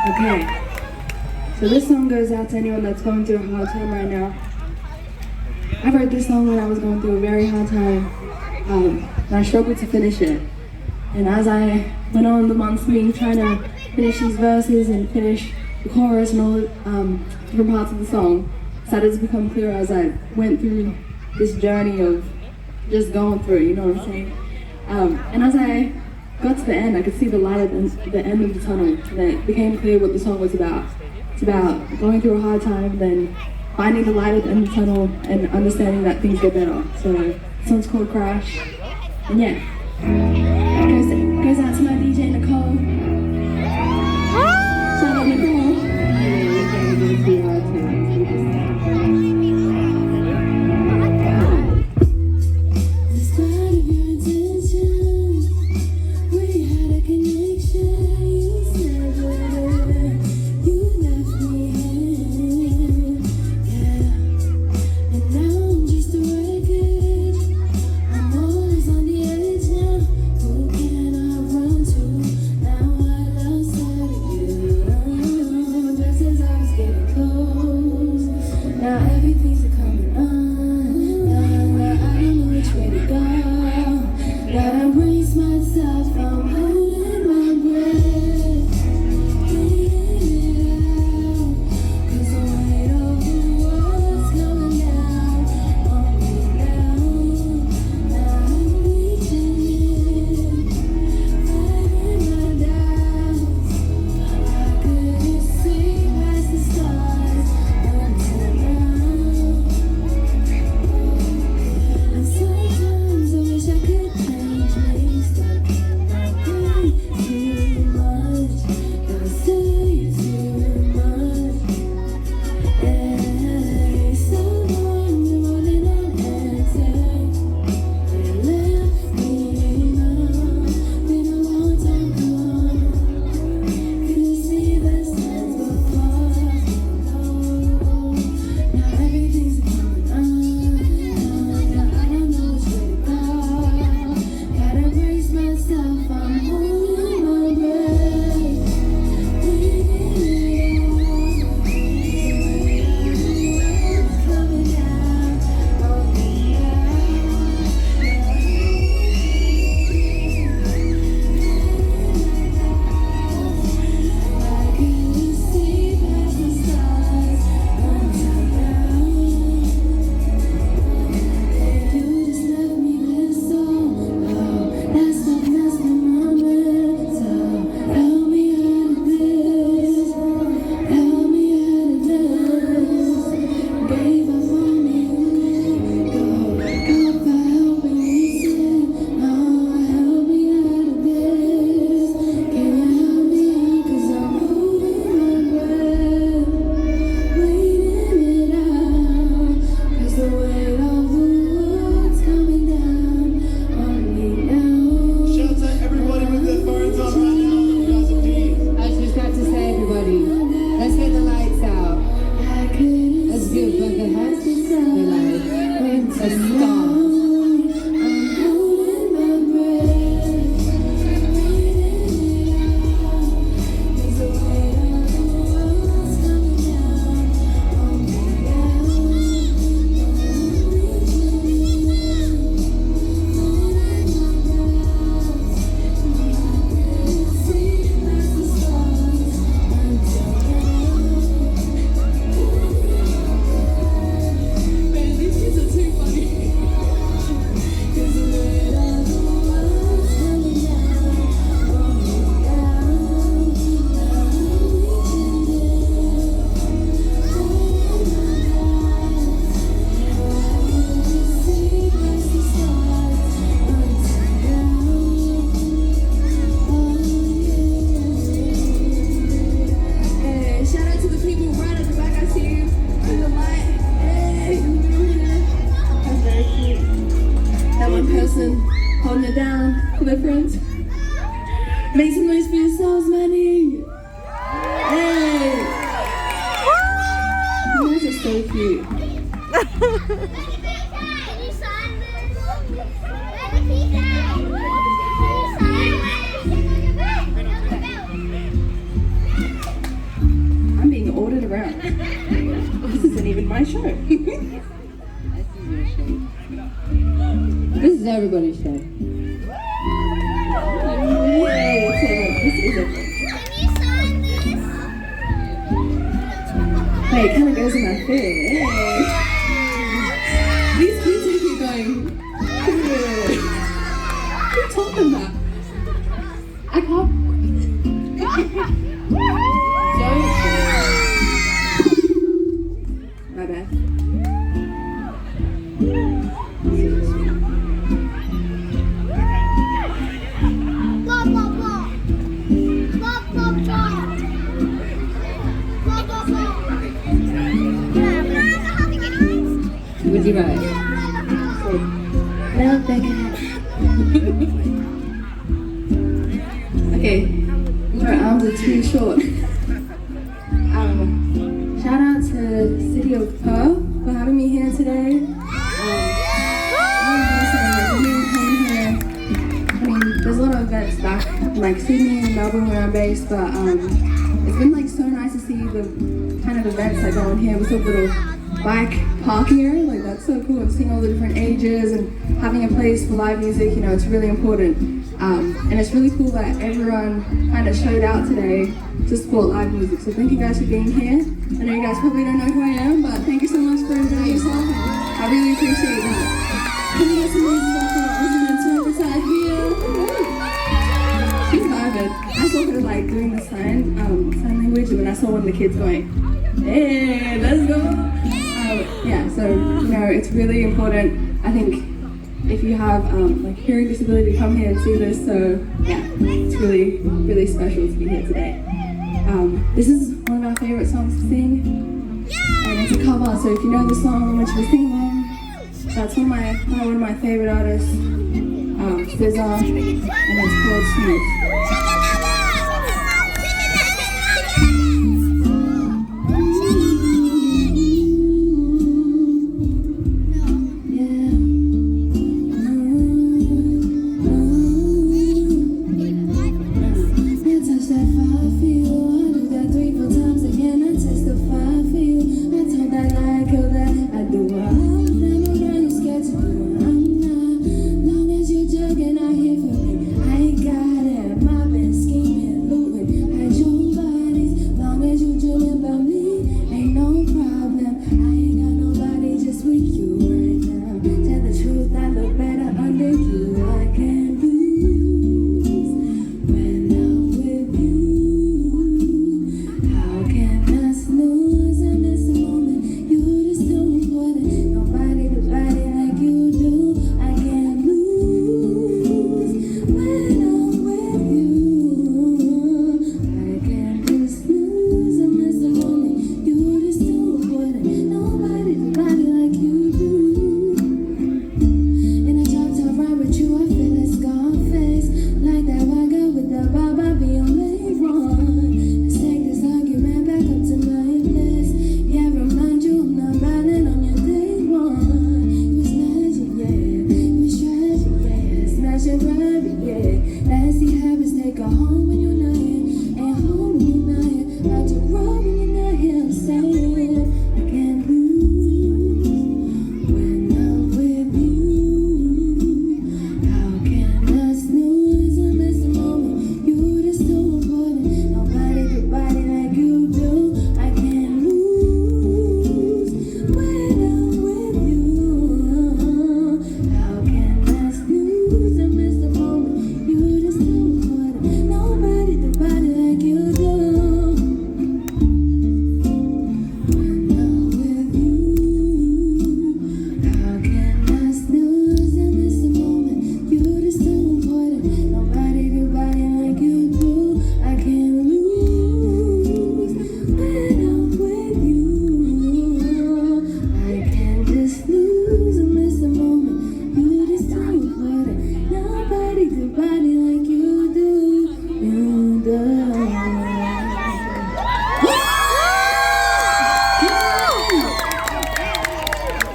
Okay, so this song goes out to anyone that's going through a hard time right now. I wrote this song when I was going through a very hard time, and I struggled to finish it. And as I went on the months me trying to finish these verses and finish the chorus and all different parts of the song, it started to become clearer as I went through this journey of just going through it, you know what I'm saying? And as I got to the end, I could see the light at the end of the tunnel, and it became clear what the song was about. It's about going through a hard time, then finding the light at the end of the tunnel and understanding that things get better. So the song's called Crash, and yeah, it goes out to my DJ Nicole. Shout out Nicole. cute. I'm being ordered around. This isn't even my show. This is everybody's show. Yay, this is it. Hey, it kind of goes in my face. Hey. These kids are keep going. Keep talking about. I can't. My bad. Blah, blah, blah. Blah, blah, blah. Blah, blah, blah. Would you write? No, Becca. Okay, her arms are too short. Shout out to the city of Perth for having me here today. There's a lot of events back in like Sydney and Melbourne where I'm based, but it's been like so nice to see the kind of events that go on here with a little bike parking area. Like that's so cool, and seeing all the different ages and having a place for live music. You know, it's really important. And it's really cool that everyone kind of showed out today to support live music. So thank you guys for being here. I know you guys probably don't know who I am, but thank you so much for enjoying yourself. I really appreciate that. Can you get some music off of Austin side here? She's vibing. I saw her like doing the sign language, and then I saw one of the kids going, "Hey, let's go!" Yeah, so you know, it's really important. I think if you have like hearing disability, come here and see this. So yeah, it's really, really special to be here today. This is one of our favorite songs to sing, and it's a cover. So if you know the song, I want you to sing along. That's one of my favorite artists, SZA, and it's called Smooth. Long as you're joking, I hear from me. I ain't got it, my man.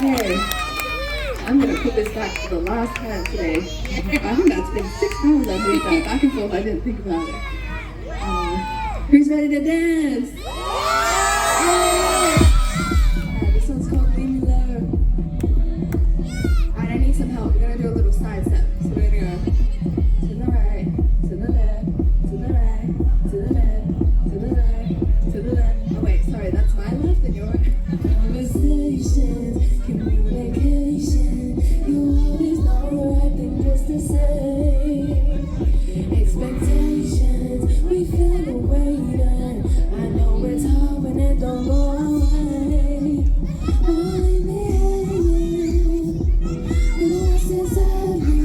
Okay. I'm gonna put this back for the last time today. I think that's been 6 times I've moved that back and forth. I didn't think about it. Who's ready to dance? This one's called Leave Me Low. Alright, I need some help. We're gonna do a little side step. So we're gonna go to the right, to the left, to the right, to the left, to the right, to the left. Oh wait, sorry, that's my left and your right. Conversations, communication. You always know the right thing just to say. Expectations, we feel the weight. I know it's hard when it don't go away. Only me, and what's inside me,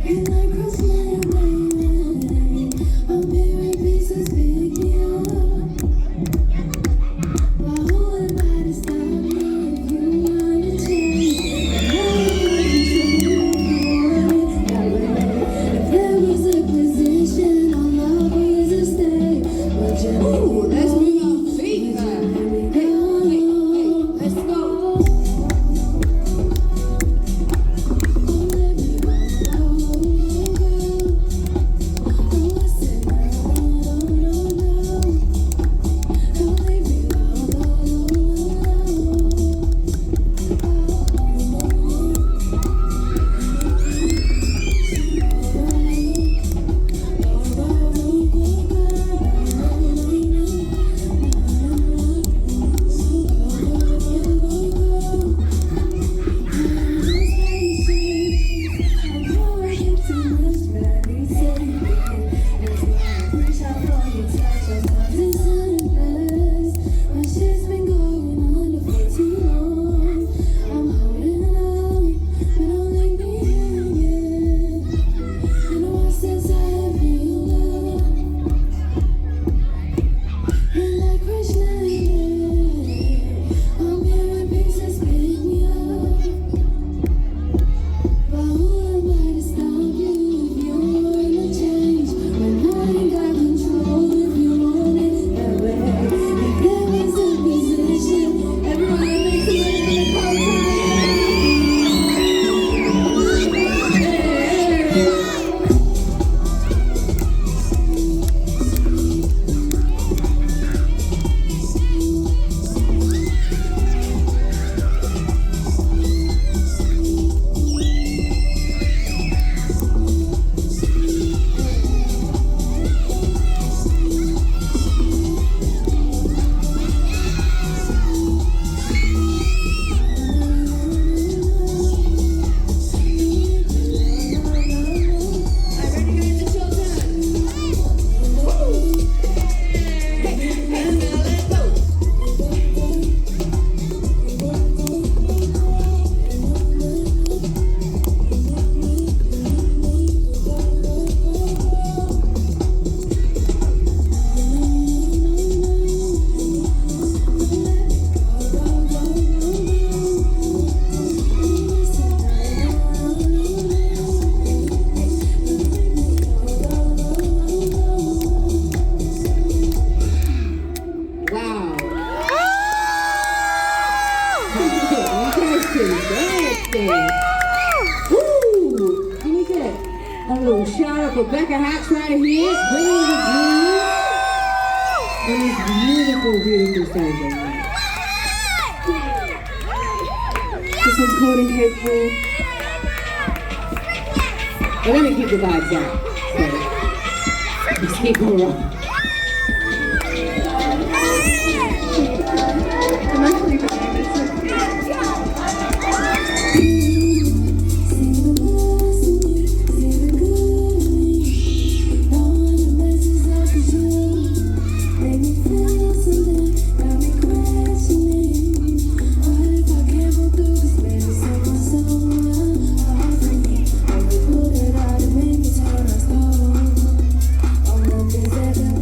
and I cross my way. I'm hearing pieces pick me up. But who am I to stop you if you want to change? If there was a position, all love was a stay. But you let's move our feet back. Hey, let's go. A little shout out for Becca Hats right here, bringing the blues on this beautiful, beautiful stage. This one's called Incapable. We're gonna keep the vibes out, so let's keep it rolling. I'm actually the name is so cute. That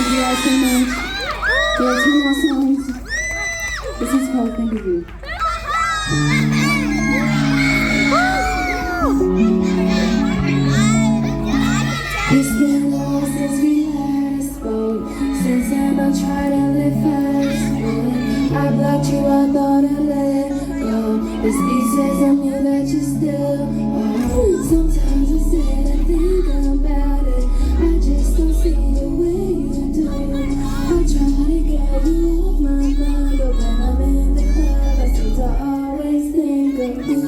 Thank you guys so much. We have 2 more songs. This is called Think of You. It's been long since we last spoke. Since then I tried to live fast. I blocked you, I thought I let go. There's pieces of me that you still hold. Sometimes I sit and think about it. I just don't see the way you do. I try to get you off my mind, but when I'm in the club, I seem to always think of you.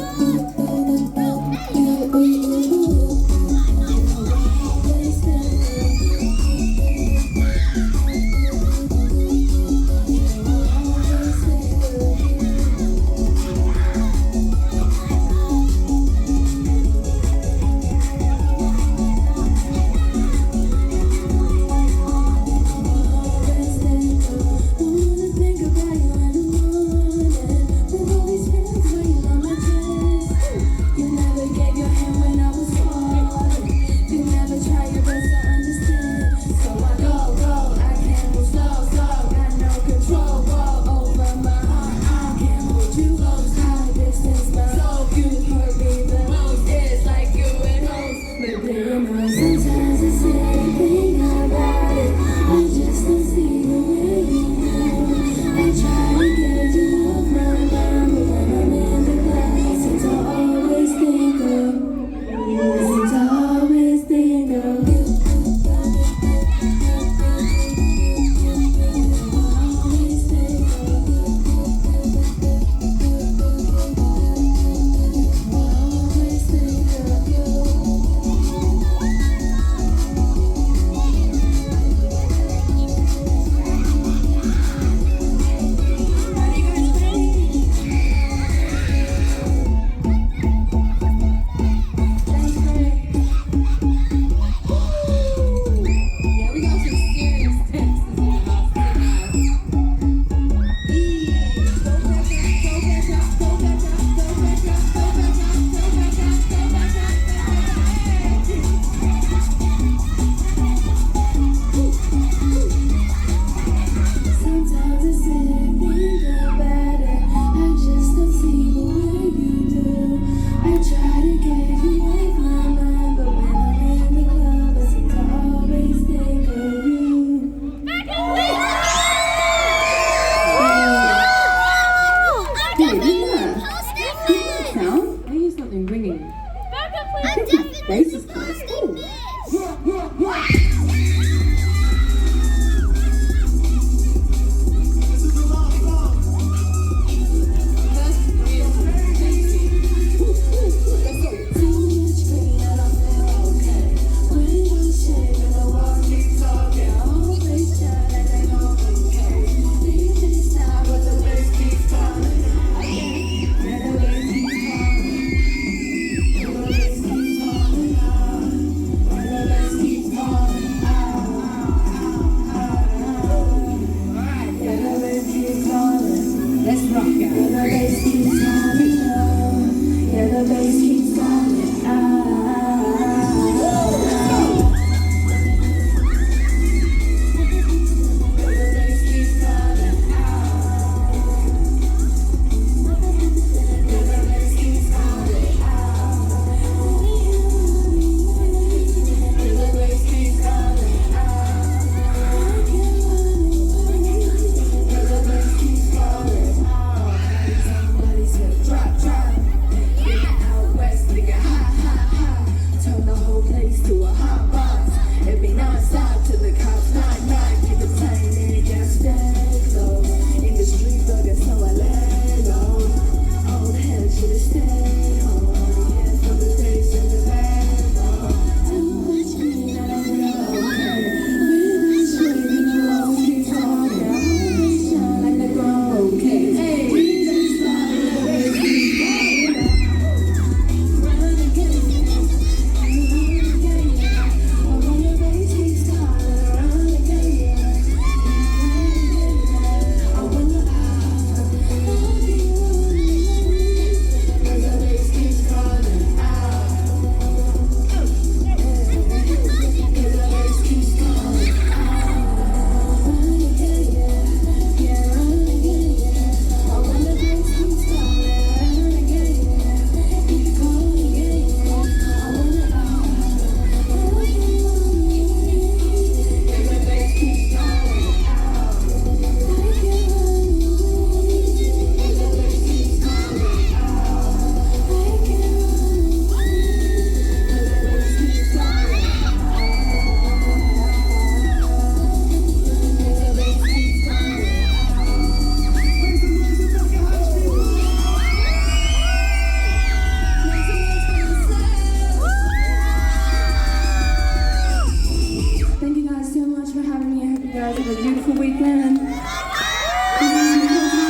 you guys have a beautiful weekend. Thank you guys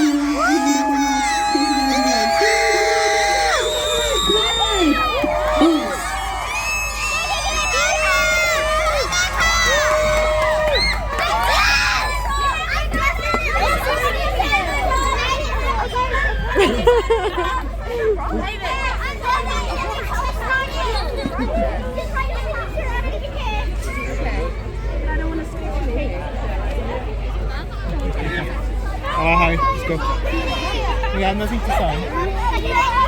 Oh, hi, let's go. We have nothing to sign.